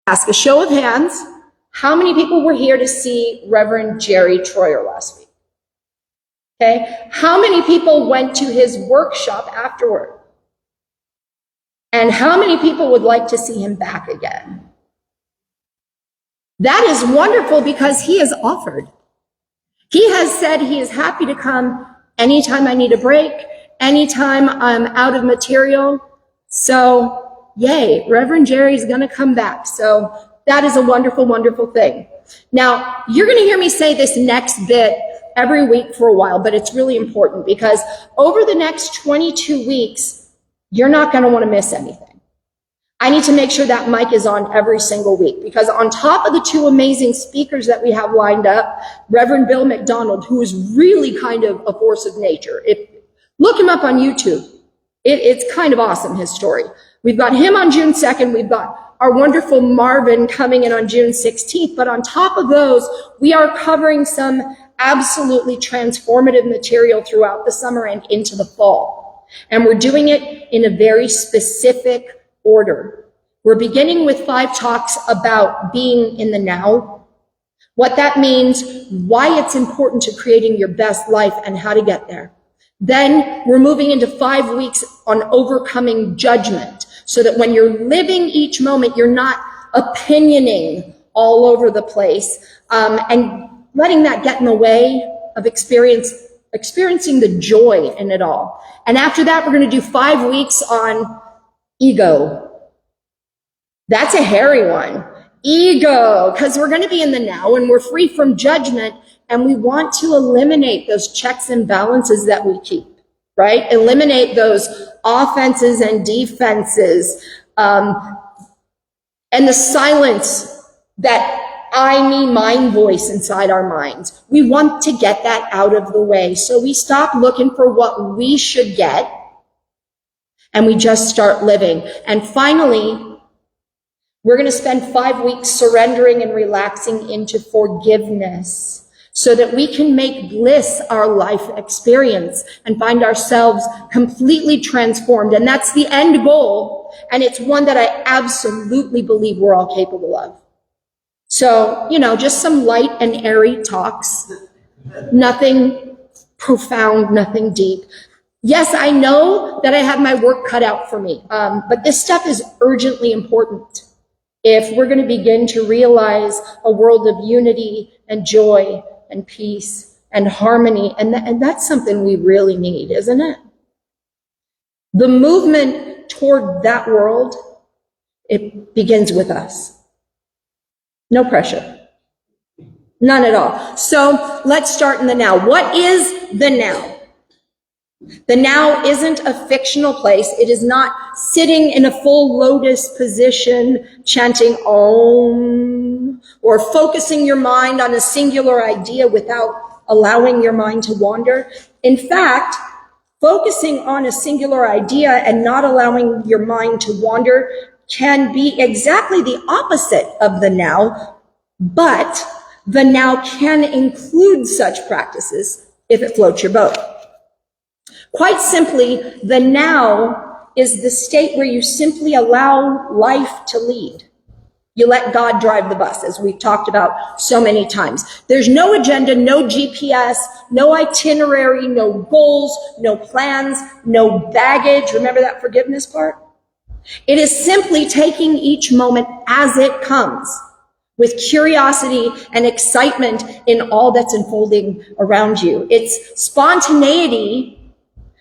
ask a show of hands, how many people were here to see Reverend Jerry Troyer last week? Okay, how many people went to his workshop afterward? And how many people would like to see him back again? That is wonderful because he has offered. He has said he is happy to come anytime I need a break, anytime I'm out of material. So, yay, Reverend Jerry's going to come back. So that is a wonderful, wonderful thing. Now, you're going to hear me say this next bit every week for a while, but it's really important because over the next 22 weeks, you're not going to want to miss anything. I need to make sure that mic is on every single week because on top of the two amazing speakers that we have lined up, Reverend Bill McDonald, who is really kind of a force of nature. Look him up on YouTube. It's kind of awesome, his story. We've got him on June 2nd. We've got our wonderful Marvin coming in on June 16th. But on top of those, we are covering some absolutely transformative material throughout the summer and into the fall. And we're doing it in a very specific order. We're beginning with 5 talks about being in the now, what that means, why it's important to creating your best life and how to get there. Then we're moving into 5 weeks on overcoming judgment so that when you're living each moment, you're not opinioning all over the place and letting that get in the way of experiencing the joy in it all. And after that, we're going to do 5 weeks on ego. That's a hairy one. Ego, because we're going to be in the now and we're free from judgment and we want to eliminate those checks and balances that we keep, right? Eliminate those offenses and defenses and the silence, that I, me, mine voice inside our minds. We want to get that out of the way. So we stop looking for what we should get and we just start living. And finally, we're going to spend 5 weeks surrendering and relaxing into forgiveness so that we can make bliss our life experience and find ourselves completely transformed. And that's the end goal. And it's one that I absolutely believe we're all capable of. So, just some light and airy talks, nothing profound, nothing deep. Yes, I know that I have my work cut out for me, but this stuff is urgently important if we're going to begin to realize a world of unity and joy and peace and harmony. And that's something we really need, isn't it? The movement toward that world, it begins with us. No pressure. None at all. So let's start in the now. What is the now? The now isn't a fictional place. It is not sitting in a full lotus position, chanting Om, or focusing your mind on a singular idea without allowing your mind to wander. In fact, focusing on a singular idea and not allowing your mind to wander can be exactly the opposite of the now, but the now can include such practices if it floats your boat. Quite simply, the now is the state where you simply allow life to lead. You let God drive the bus, as we've talked about so many times. There's no agenda, no GPS, no itinerary, no goals, no plans, no baggage. Remember that forgiveness part? It is simply taking each moment as it comes, with curiosity and excitement in all that's unfolding around you. It's spontaneity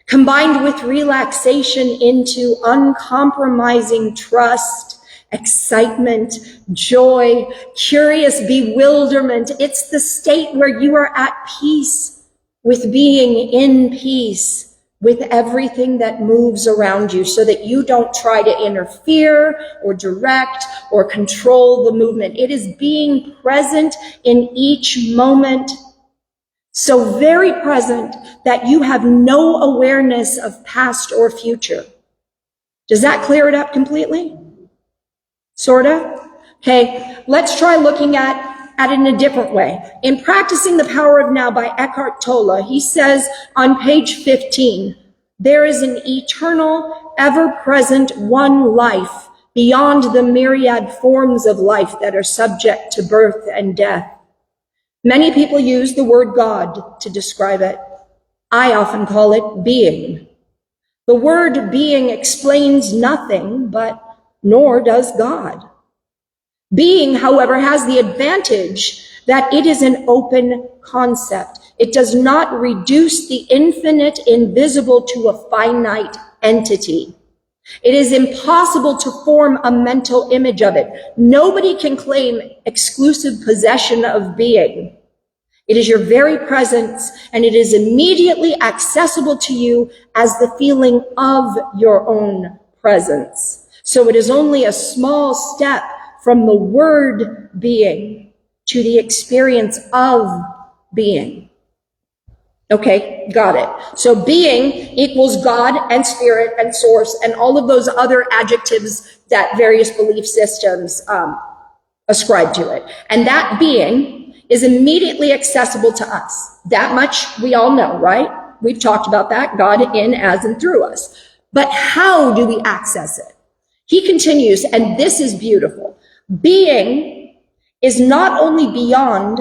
combined with relaxation into uncompromising trust, excitement, joy, curious bewilderment. It's the state where you are at peace with being in peace with everything that moves around you so that you don't try to interfere or direct or control the movement. It is being present in each moment, so very present that you have no awareness of past or future. Does that clear it up completely? Sorta? Okay, let's try looking at it in a different way. In Practicing the Power of Now by Eckhart Tolle, he says on page 15, there is an eternal, ever-present one life beyond the myriad forms of life that are subject to birth and death. Many people use the word God to describe it. I often call it being. The word being explains nothing, but nor does God. Being, however, has the advantage that it is an open concept. It does not reduce the infinite invisible to a finite entity. It is impossible to form a mental image of it. Nobody can claim exclusive possession of being. It is your very presence, and it is immediately accessible to you as the feeling of your own presence. So it is only a small step from the word being to the experience of being. Okay, got it. So being equals God and spirit and source and all of those other adjectives that various belief systems ascribe to it. And that being is immediately accessible to us. That much we all know, right? We've talked about that, God in, as, and through us. But how do we access it? He continues, and this is beautiful. Being is not only beyond,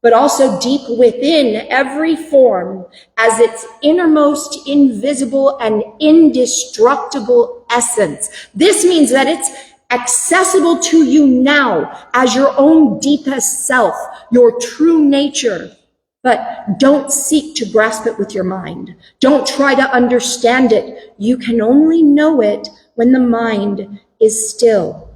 but also deep within every form as its innermost, invisible, and indestructible essence. This means that it's accessible to you now as your own deepest self, your true nature. But don't seek to grasp it with your mind. Don't try to understand it. You can only know it when the mind is still,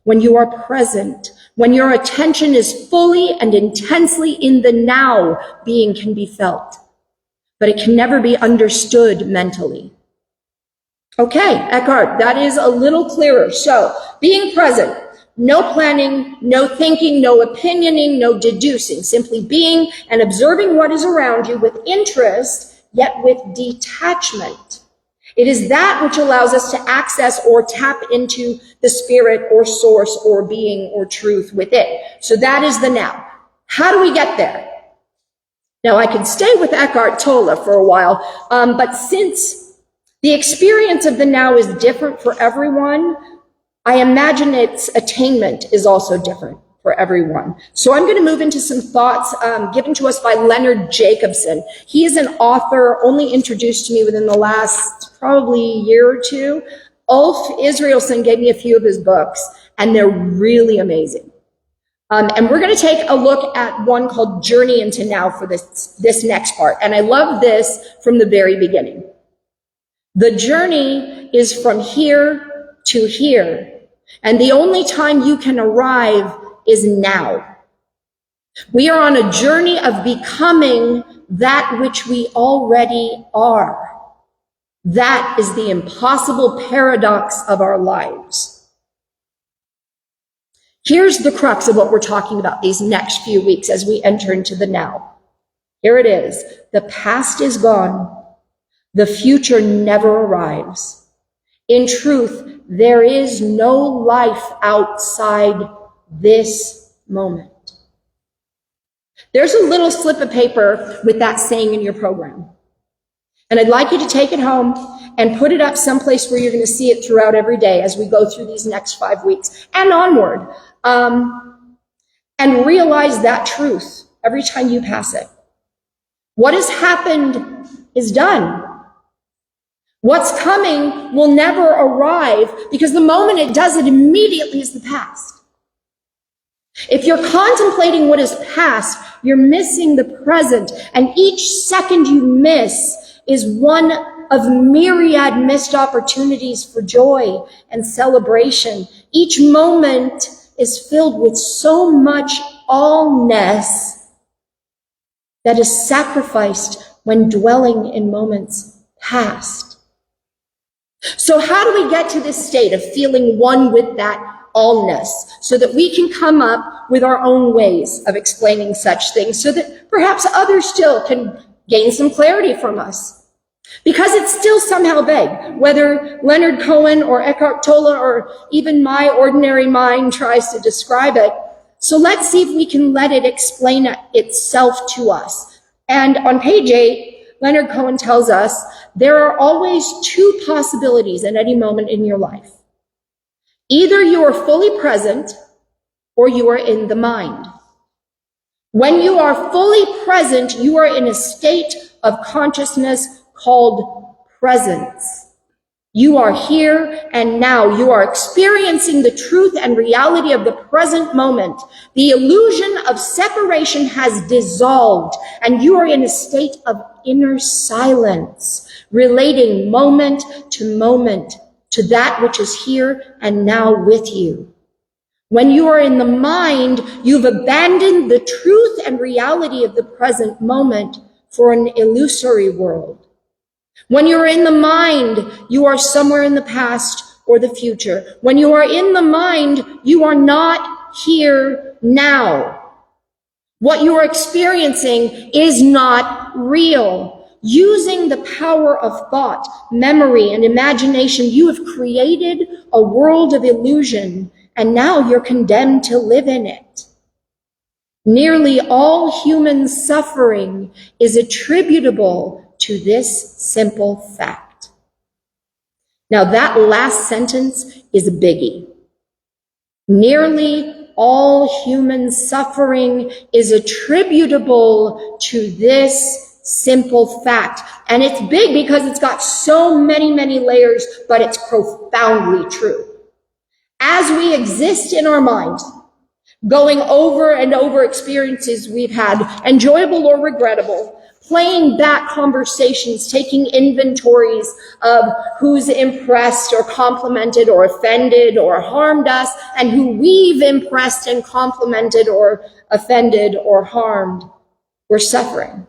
when you are present, when your attention is fully and intensely in the now. Being can be felt, but it can never be understood mentally. Okay, Eckhart, that is a little clearer. So, being present, no planning, no thinking, no opinioning, no deducing, simply being and observing what is around you with interest, yet with detachment. It is that which allows us to access or tap into the spirit or source or being or truth within. So that is the now. How do we get there? Now, I could stay with Eckhart Tolle for a while, but since the experience of the now is different for everyone, I imagine its attainment is also different for everyone. So I'm going to move into some thoughts given to us by Leonard Jacobson. He is an author only introduced to me within the last probably year or two. Ulf Israelson gave me a few of his books, and they're really amazing. And we're going to take a look at one called Journey into Now for this next part. And I love this from the very beginning. The journey is from here to here, and the only time you can arrive is now. We are on a journey of becoming that which we already are. That is the impossible paradox of our lives. Here's the crux of what we're talking about these next few weeks as we enter into the now. Here it is. The past is gone. The future never arrives. In truth, there is no life outside this moment. There's a little slip of paper with that saying in your program. And I'd like you to take it home and put it up someplace where you're going to see it throughout every day as we go through these next 5 weeks and onward. And realize that truth every time you pass it. What has happened is done. What's coming will never arrive because the moment it does, it immediately is the past. If you're contemplating what is past, you're missing the present, and each second you miss is one of myriad missed opportunities for joy and celebration. Each moment is filled with so much allness that is sacrificed when dwelling in moments past. So how do we get to this state of feeling one with that allness so that we can come up with our own ways of explaining such things so that perhaps others still can gain some clarity from us? Because it's still somehow vague, whether Leonard Cohen or Eckhart Tolle or even my ordinary mind tries to describe it. So let's see if we can let it explain itself to us. And on page 8, Leonard Cohen tells us there are always two possibilities at any moment in your life. Either you are fully present or you are in the mind. When you are fully present, you are in a state of consciousness called presence. You are here and now. You are experiencing the truth and reality of the present moment. The illusion of separation has dissolved, and you are in a state of inner silence, relating moment to that which is here and now with you. When you are in the mind, you've abandoned the truth and reality of the present moment for an illusory world. When you're in the mind, you are somewhere in the past or the future. When you are in the mind, you are not here now. What you are experiencing is not real. Using the power of thought, memory, and imagination, you have created a world of illusion, and now you're condemned to live in it. Nearly all human suffering is attributable to this simple fact. Now that last sentence is a biggie. Nearly all human suffering is attributable to this simple fact. And it's big because it's got so many, many layers, but it's profoundly true. As we exist in our minds, going over and over experiences we've had, enjoyable or regrettable, playing back conversations, taking inventories of who's impressed or complimented or offended or harmed us, and who we've impressed and complimented or offended or harmed, we're suffering.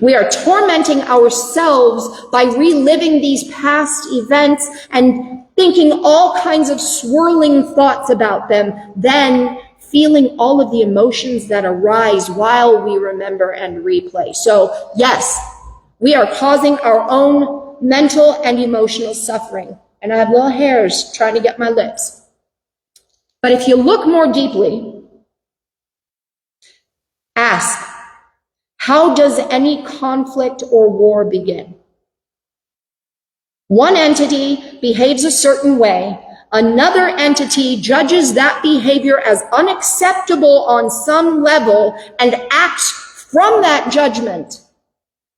We are tormenting ourselves by reliving these past events and thinking all kinds of swirling thoughts about them, then feeling all of the emotions that arise while we remember and replay. So yes, we are causing our own mental and emotional suffering. And I have little hairs trying to get my lips. But if you look more deeply, ask, how does any conflict or war begin? One entity behaves a certain way. Another entity judges that behavior as unacceptable on some level and acts from that judgment.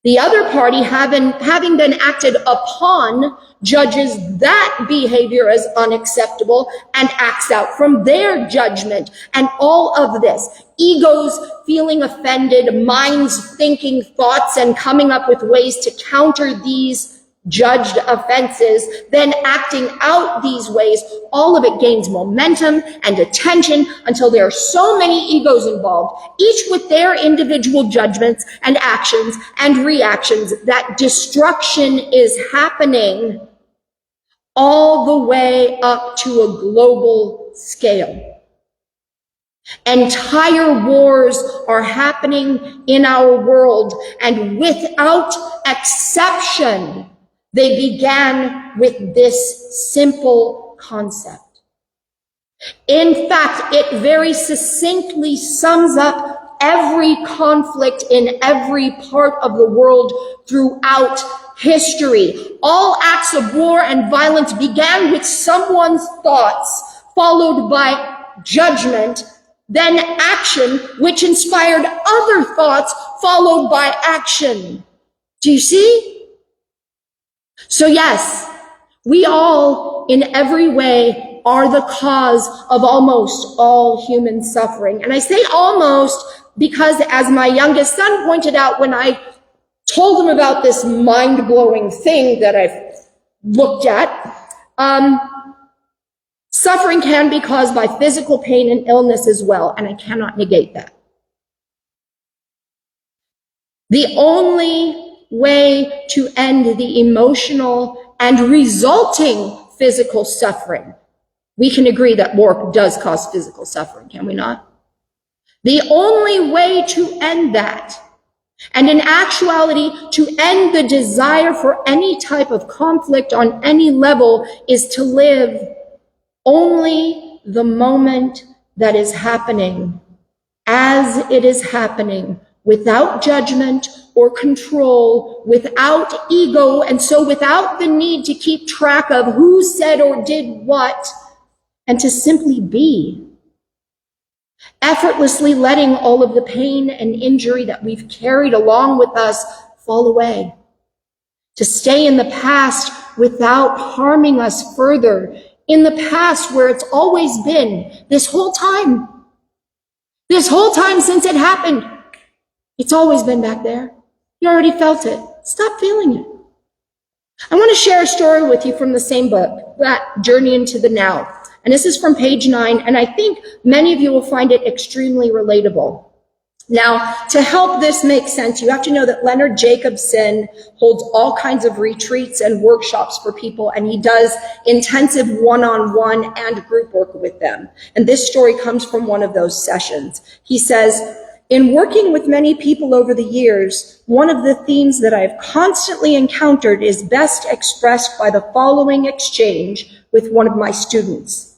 The other party, having been acted upon, judges that behavior as unacceptable and acts out from their judgment. And all of this, egos feeling offended, minds thinking thoughts and coming up with ways to counter these judged offenses, then acting out these ways, all of it gains momentum and attention until there are so many egos involved, each with their individual judgments and actions and reactions, that destruction is happening all the way up to a global scale. Entire wars are happening in our world, and without exception, they began with this simple concept. In fact, it very succinctly sums up every conflict in every part of the world throughout history. All acts of war and violence began with someone's thoughts, followed by judgment, then action, which inspired other thoughts, followed by action. Do you see? So yes, we all, in every way, are the cause of almost all human suffering. And I say almost because, as my youngest son pointed out when I told him about this mind-blowing thing that I've looked at, suffering can be caused by physical pain and illness as well, and I cannot negate that. The only way to end the emotional and resulting physical suffering. We can agree that war does cause physical suffering, can we not? The only way to end that, and in actuality, to end the desire for any type of conflict on any level, is to live only the moment that is happening as it is happening, without judgment or control, without ego, and so without the need to keep track of who said or did what, and to simply be. Effortlessly letting all of the pain and injury that we've carried along with us fall away. To stay in the past without harming us further. In the past where it's always been this whole time. This whole time since it happened. It's always been back there. You already felt it. Stop feeling it. I want to share a story with you from the same book, that Journey into the Now. And this is from page 9, and I think many of you will find it extremely relatable. Now, to help this make sense, you have to know that Leonard Jacobson holds all kinds of retreats and workshops for people, and he does intensive one-on-one and group work with them. And this story comes from one of those sessions. He says, in working with many people over the years, one of the themes that I've constantly encountered is best expressed by the following exchange with one of my students.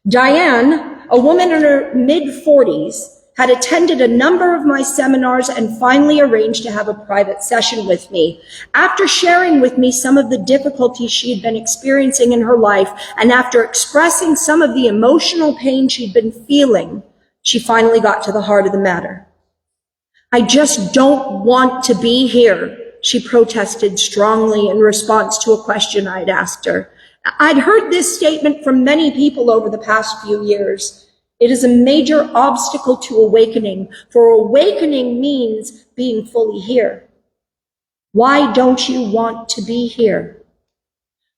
Diane, a woman in her mid-40s, had attended a number of my seminars and finally arranged to have a private session with me. After sharing with me some of the difficulties she had been experiencing in her life, and after expressing some of the emotional pain she'd been feeling, she finally got to the heart of the matter. I just don't want to be here, she protested strongly in response to a question I'd asked her. I'd heard this statement from many people over the past few years. It is a major obstacle to awakening, for awakening means being fully here. Why don't you want to be here?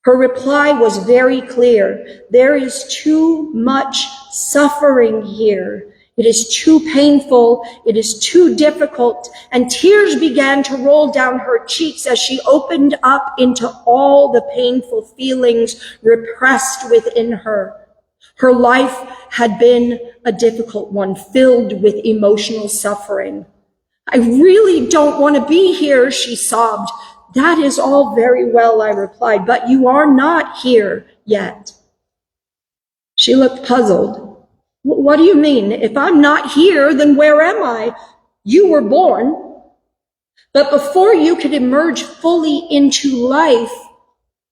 Her reply was very clear. There is too much suffering here. It is too painful, it is too difficult, and tears began to roll down her cheeks as she opened up into all the painful feelings repressed within her. Her life had been a difficult one, filled with emotional suffering. I really don't want to be here, she sobbed. That is all very well, I replied, but you are not here yet. She looked puzzled. What do you mean? If I'm not here, then where am I? You were born. But before you could emerge fully into life,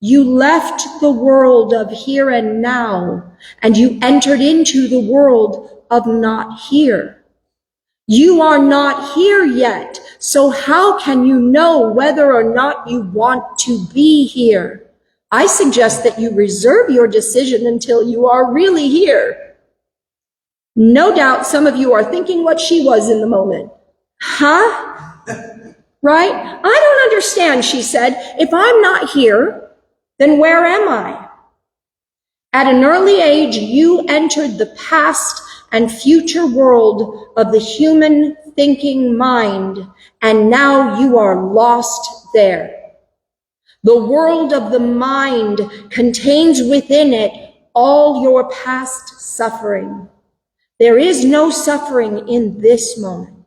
you left the world of here and now, and you entered into the world of not here. You are not here yet, so how can you know whether or not you want to be here? I suggest that you reserve your decision until you are really here. No doubt some of you are thinking what she was in the moment. Huh? Right? I don't understand, she said. If I'm not here, then where am I? At an early age, you entered the past and future world of the human thinking mind, and now you are lost there. The world of the mind contains within it all your past suffering. There is no suffering in this moment.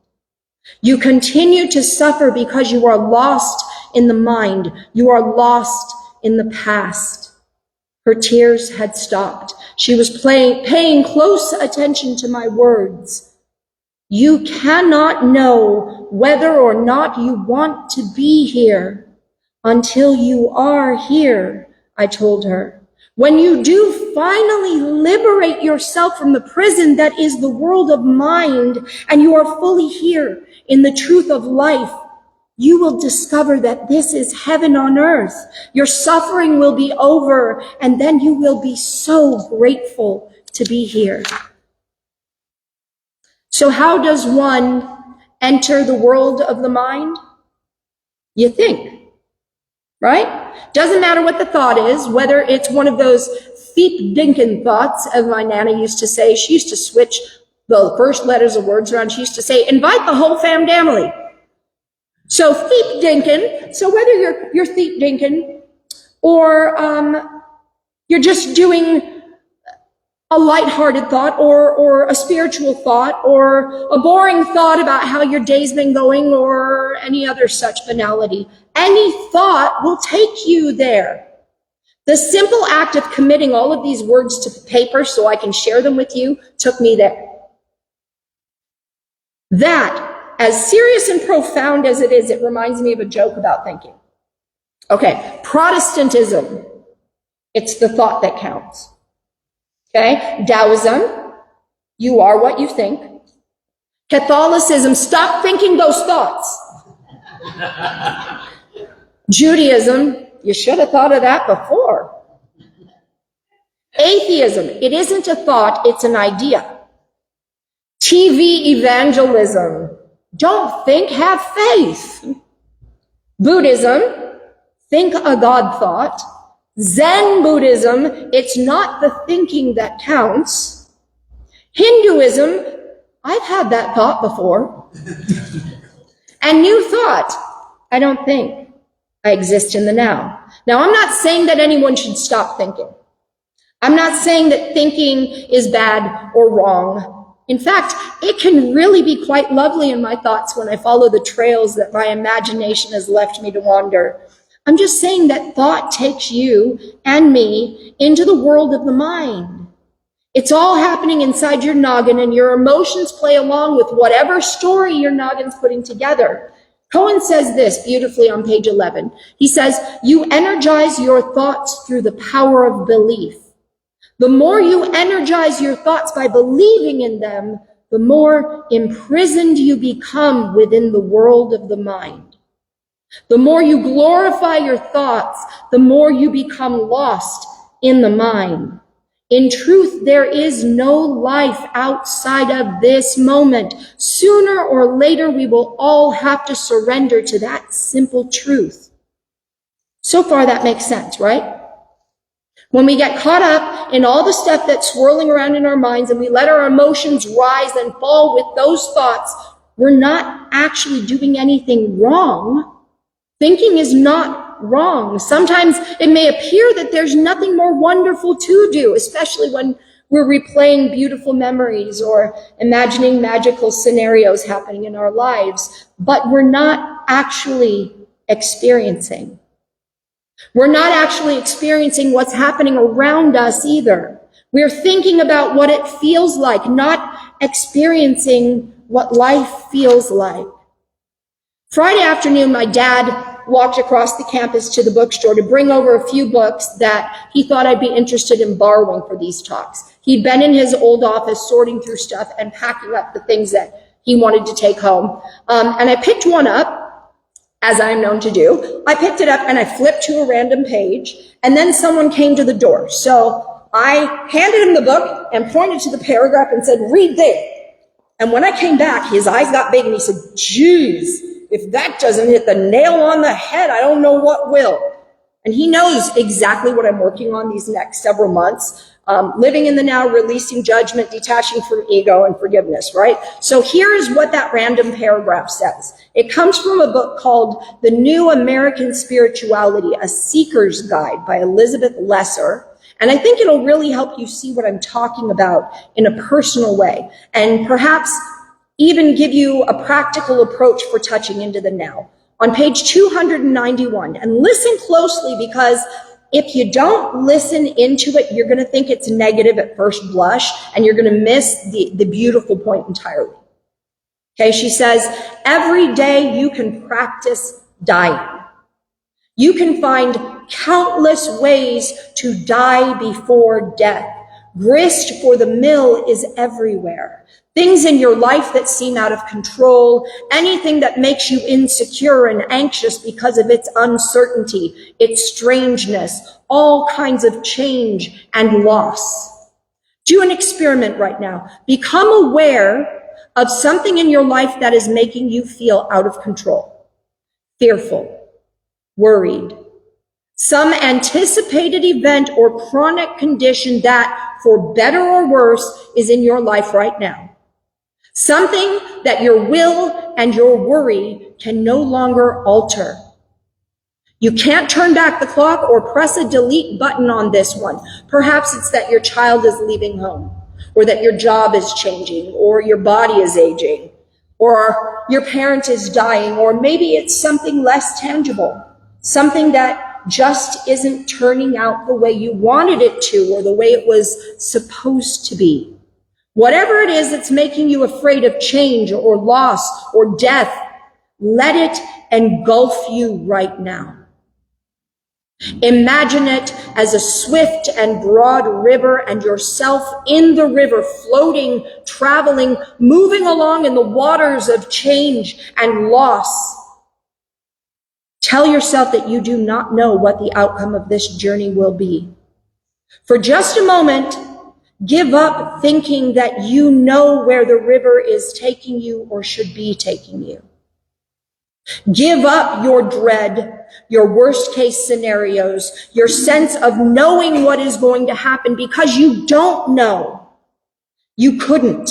You continue to suffer because you are lost in the mind. You are lost in the past. Her tears had stopped. She was paying close attention to my words. You cannot know whether or not you want to be here until you are here, I told her. When you do finally liberate yourself from the prison that is the world of mind, and you are fully here in the truth of life, you will discover that this is heaven on earth. Your suffering will be over, and then you will be so grateful to be here. So how does one enter the world of the mind? You think, right? Doesn't matter what the thought is, whether it's one of those feet dinkin thoughts, as my Nana used to say. She used to switch the first letters of words around. She used to say, invite the whole family. So feet dinkin, so whether you're feet dinkin or you're just doing a lighthearted thought or a spiritual thought or a boring thought about how your day's been going or any other such banality. Any thought will take you there. The simple act of committing all of these words to paper so I can share them with you took me there. That, as serious and profound as it is, it reminds me of a joke about thinking. Okay, Protestantism, it's the thought that counts. Okay? Taoism, you are what you think. Catholicism, stop thinking those thoughts. Judaism, you should have thought of that before. Atheism, it isn't a thought, it's an idea. TV evangelism, don't think, have faith. Buddhism, think a God thought. Zen Buddhism, it's not the thinking that counts. Hinduism, I've had that thought before. And new thought, I don't think, I exist in the now. Now, I'm not saying that anyone should stop thinking. I'm not saying that thinking is bad or wrong. In fact, it can really be quite lovely in my thoughts when I follow the trails that my imagination has left me to wander. I'm just saying that thought takes you and me into the world of the mind. It's all happening inside your noggin, and your emotions play along with whatever story your noggin's putting together. Cohen says this beautifully on page 11. He says, you energize your thoughts through the power of belief. The more you energize your thoughts by believing in them, the more imprisoned you become within the world of the mind. The more you glorify your thoughts, the more you become lost in the mind. In truth, there is no life outside of this moment. Sooner or later, we will all have to surrender to that simple truth. So far, that makes sense, right? When we get caught up in all the stuff that's swirling around in our minds and we let our emotions rise and fall with those thoughts, we're not actually doing anything wrong. Thinking is not wrong. Sometimes it may appear that there's nothing more wonderful to do, especially when we're replaying beautiful memories or imagining magical scenarios happening in our lives, but we're not actually experiencing. We're not actually experiencing what's happening around us either. We're thinking about what it feels like, not experiencing what life feels like. Friday afternoon, my dad walked across the campus to the bookstore to bring over a few books that he thought I'd be interested in borrowing for these talks. He'd been in his old office sorting through stuff and packing up the things that he wanted to take home. And I picked one up, as I'm known to do. I picked it up and I flipped to a random page, and then someone came to the door. So I handed him the book and pointed to the paragraph and said, read there. And when I came back, his eyes got big and he said, geez, if that doesn't hit the nail on the head, I don't know what will. And he knows exactly what I'm working on these next several months. Living in the now, releasing judgment, detaching from ego, and forgiveness, right? So here is what that random paragraph says. It comes from a book called The New American Spirituality, A Seeker's Guide by Elizabeth Lesser. And I think it'll really help you see what I'm talking about in a personal way, and perhaps even give you a practical approach for touching into the now. On page 291, and listen closely, because if you don't listen into it, you're going to think it's negative at first blush, and you're going to miss the beautiful point entirely. Okay, she says, every day you can practice dying. You can find countless ways to die before death. Grist for the mill is everywhere. Things in your life that seem out of control, anything that makes you insecure and anxious because of its uncertainty, its strangeness, all kinds of change and loss. Do an experiment right now. Become aware of something in your life that is making you feel out of control, fearful, worried, some anticipated event or chronic condition that, for better or worse, is in your life right now. Something that your will and your worry can no longer alter. You can't turn back the clock or press a delete button on this one. Perhaps it's that your child is leaving home, or that your job is changing, or your body is aging, or your parent is dying, or maybe it's something less tangible, something that just isn't turning out the way you wanted it to, or the way it was supposed to be. Whatever it is that's making you afraid of change or loss or death, let it engulf you right now. Imagine it as a swift and broad river and yourself in the river, floating, traveling, moving along in the waters of change and loss. Tell yourself that you do not know what the outcome of this journey will be. For just a moment, give up thinking that you know where the river is taking you or should be taking you. Give up your dread, your worst case scenarios, your sense of knowing what is going to happen because you don't know. You couldn't.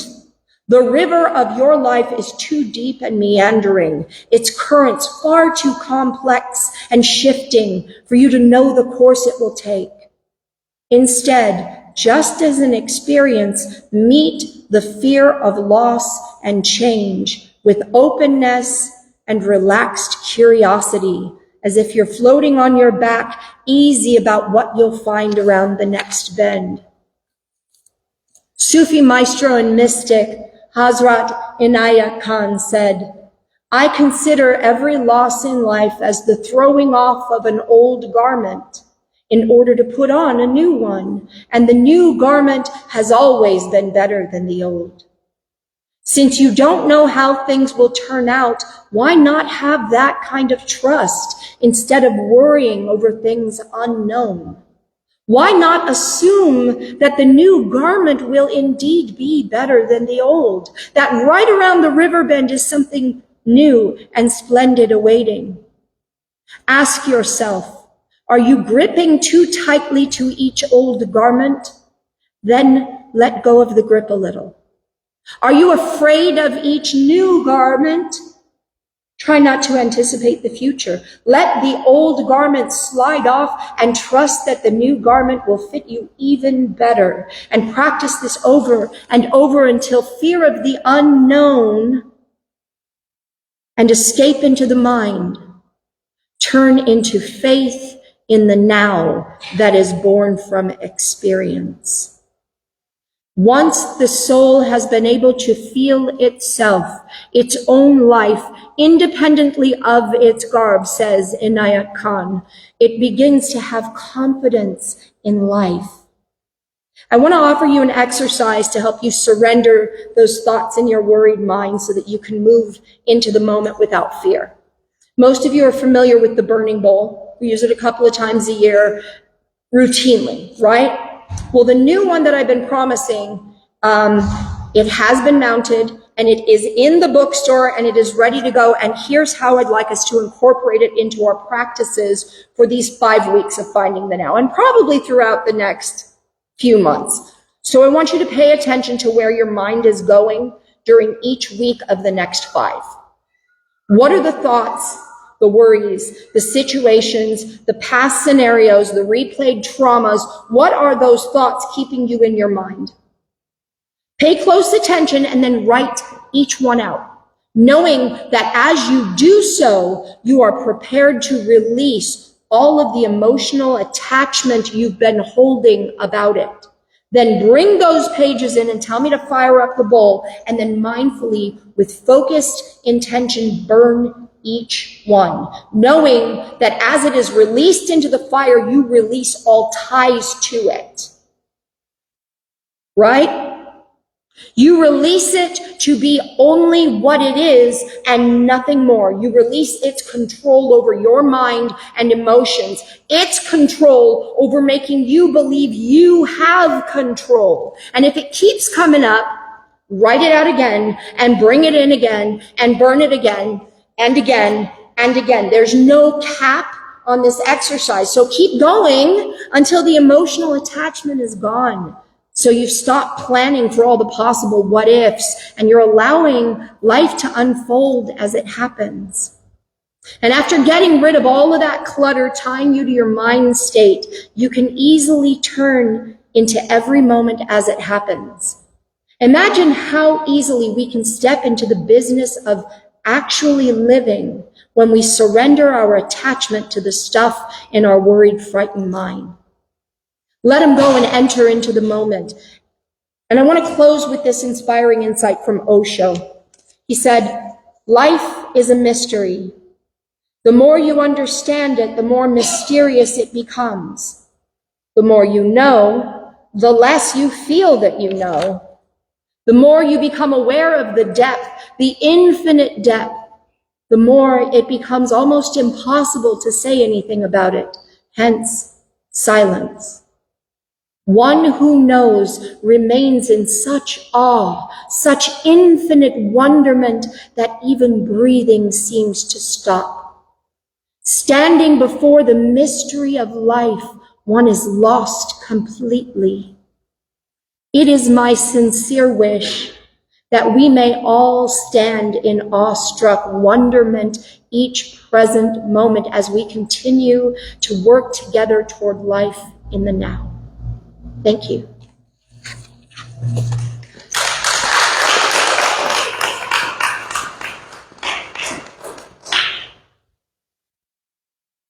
The river of your life is too deep and meandering, its currents far too complex and shifting for you to know the course it will take. Instead, just as an experience, meet the fear of loss and change with openness and relaxed curiosity, as if you're floating on your back, easy about what you'll find around the next bend. Sufi maestro and mystic Hazrat Inayat Khan said, "I consider every loss in life as the throwing off of an old garment in order to put on a new one, and the new garment has always been better than the old." Since you don't know how things will turn out, why not have that kind of trust instead of worrying over things unknown? Why not assume that the new garment will indeed be better than the old, that right around the river bend is something new and splendid awaiting? Ask yourself, are you gripping too tightly to each old garment? Then let go of the grip a little. Are you afraid of each new garment? Try not to anticipate the future. Let the old garment slide off and trust that the new garment will fit you even better. And practice this over and over until fear of the unknown and escape into the mind turn into faith in the now that is born from experience. Once the soul has been able to feel itself, its own life, independently of its garb, says Inayat Khan, it begins to have confidence in life. I want to offer you an exercise to help you surrender those thoughts in your worried mind so that you can move into the moment without fear. Most of you are familiar with the burning bowl. We use it a couple of times a year routinely, right? Well, the new one that I've been promising, it has been mounted and it is in the bookstore and it is ready to go. And here's how I'd like us to incorporate it into our practices for these 5 weeks of Finding the Now, and probably throughout the next few months. So I want you to pay attention to where your mind is going during each week of the next 5. What are the thoughts, the worries, the situations, the past scenarios, the replayed traumas? What are those thoughts keeping you in your mind? Pay close attention and then write each one out, knowing that as you do so, you are prepared to release all of the emotional attachment you've been holding about it. Then bring those pages in and tell me to fire up the bowl, and then mindfully, with focused intention, burn each one, knowing that as it is released into the fire, you release all ties to it. Right? You release it to be only what it is and nothing more. You release its control over your mind and emotions, its control over making you believe you have control. And if it keeps coming up, write it out again and bring it in again and burn it again and again and again. There's no cap on this exercise. So keep going until the emotional attachment is gone. So you've stopped planning for all the possible what ifs and you're allowing life to unfold as it happens. And after getting rid of all of that clutter tying you to your mind state, you can easily turn into every moment as it happens. Imagine how easily we can step into the business of actually living when we surrender our attachment to the stuff in our worried, frightened mind. Let them go and enter into the moment. And I want to close with this inspiring insight from Osho. He said, "Life is a mystery. The more you understand it, the more mysterious it becomes. The more you know, the less you feel that you know. The more you become aware of the depth, the infinite depth, the more it becomes almost impossible to say anything about it, hence silence. One who knows remains in such awe, such infinite wonderment that even breathing seems to stop. Standing before the mystery of life, one is lost completely. It is my sincere wish that we may all stand in awestruck wonderment each present moment as we continue to work together toward life in the now. Thank you.